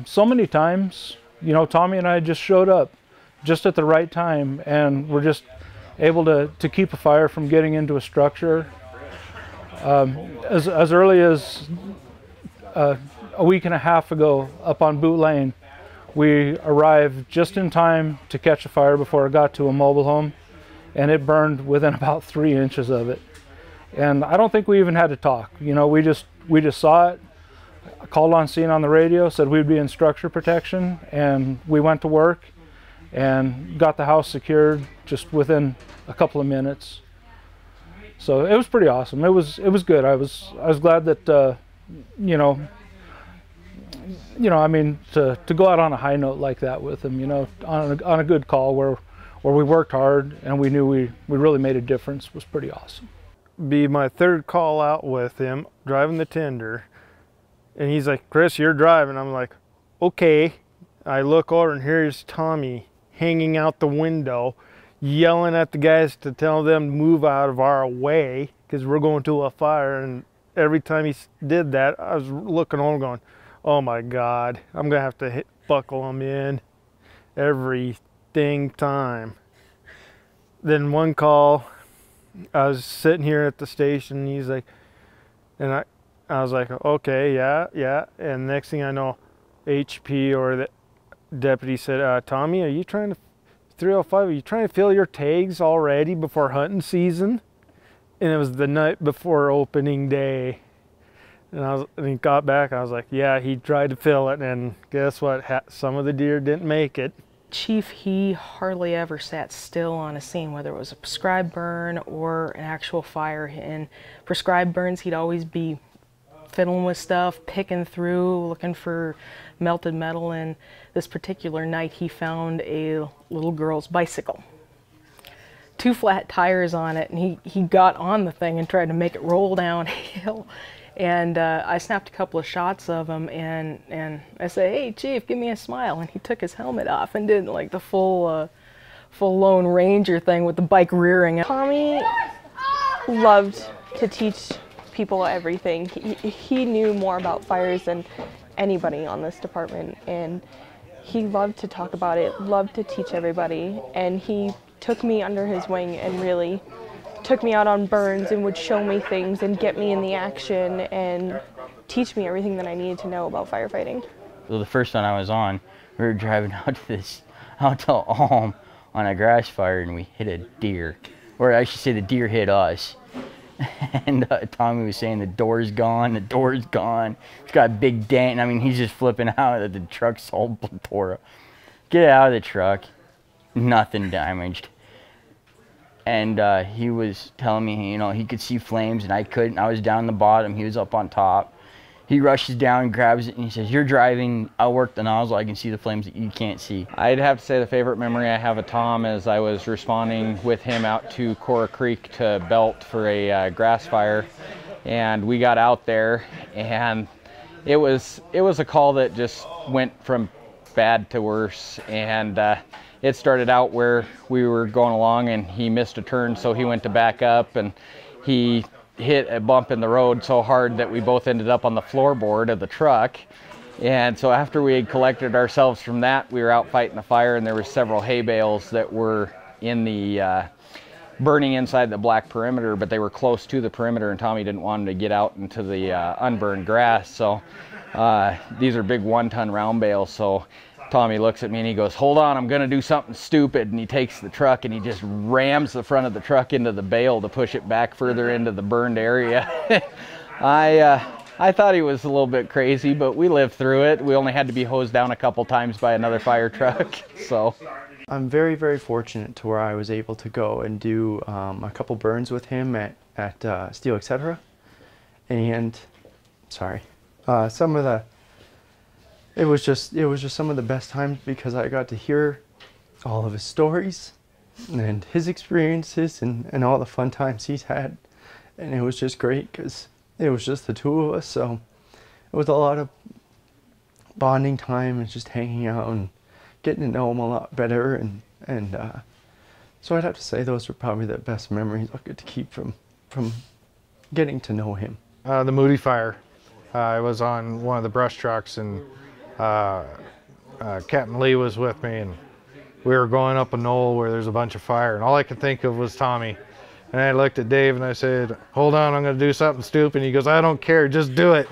So many times, you know, Tommy and I just showed up just at the right time, and we're just able to keep a fire from getting into a structure. As early as a week and a half ago up on Boot Lane, we arrived just in time to catch a fire before it got to a mobile home, and it burned within about 3 inches of it. And I don't think we even had to talk. You know, we just saw it, called on scene on the radio, said we'd be in structure protection, and we went to work and got the house secured just within a couple of minutes. So it was pretty awesome. It was good. I was glad that I mean, to go out on a high note like that with him, you know, on a good call where we worked hard and we knew we really made a difference, was pretty awesome. Be my third call out with him driving the tender, and he's like, "Chris, you're driving." I'm like, "Okay." I look over and here's Tommy hanging out the window, yelling at the guys to tell them to move out of our way because we're going to a fire. And every time he did that, I was looking over going, oh my God, I'm gonna have to buckle him in every dang time. Then one call, I was sitting here at the station, and he's like, and I was like, okay, yeah. And next thing I know, HP or the deputy said, Tommy, are you trying to, 305, are you trying to fill your tags already before hunting season? And it was the night before opening day. And he got back, I was like, yeah, he tried to fill it, and guess what? Some of the deer didn't make it. Chief, he hardly ever sat still on a scene, whether it was a prescribed burn or an actual fire. And prescribed burns, he'd always be fiddling with stuff, picking through, looking for melted metal. And this particular night, he found a little girl's bicycle. 2 flat tires on it, and he got on the thing and tried to make it roll downhill. And I snapped a couple of shots of him, and I said, hey, Chief, give me a smile. And he took his helmet off and did like the full Lone Ranger thing with the bike rearing. Tommy loved to teach people everything. He knew more about fires than anybody on this department, and he loved to talk about it, loved to teach everybody, and he took me under his wing and really took me out on burns and would show me things and get me in the action and teach me everything that I needed to know about firefighting. So the first one I was on, we were driving out to Ulm on a grass fire, and we hit a deer. Or I should say the deer hit us. And Tommy was saying the door's gone, It's got a big dent. I mean, he's just flipping out that the truck's all tore up. Get out of the truck, nothing damaged. And he was telling me, you know, he could see flames and I couldn't. I was down the bottom, he was up on top. He rushes down, grabs it, and he says, you're driving, I'll work the nozzle, I can see the flames that you can't see. I'd have to say the favorite memory I have of Tom is I was responding with him out to Cora Creek to Belt for a grass fire. And we got out there, and it was a call that just went from bad to worse. And it started out where we were going along and he missed a turn, so he went to back up, and he hit a bump in the road so hard that we both ended up on the floorboard of the truck. And so after we had collected ourselves from that, we were out fighting the fire, and there were several hay bales that were in the burning inside the black perimeter, but they were close to the perimeter, and Tommy didn't want them to get out into the unburned grass. So these are big 1-ton round bales. So Tommy looks at me and he goes, hold on, I'm gonna do something stupid. And he takes the truck and he just rams the front of the truck into the bale to push it back further into the burned area. I thought he was a little bit crazy, but we lived through it. We only had to be hosed down a couple times by another fire truck, so. I'm very, very fortunate to where I was able to go and do a couple burns with him at Steel Etc. And, sorry, it was just some of the best times because I got to hear all of his stories and his experiences and all the fun times he's had. And it was just great because it was just the two of us, so it was a lot of bonding time and just hanging out and getting to know him a lot better. And so I'd have to say those are probably the best memories I'll get to keep from getting to know him. The Moody fire. I was on one of the brush trucks, and Captain Lee was with me, and we were going up a knoll where there's a bunch of fire, and all I could think of was Tommy. And I looked at Dave and I said, hold on, I'm gonna do something stupid. And he goes, I don't care, just do it.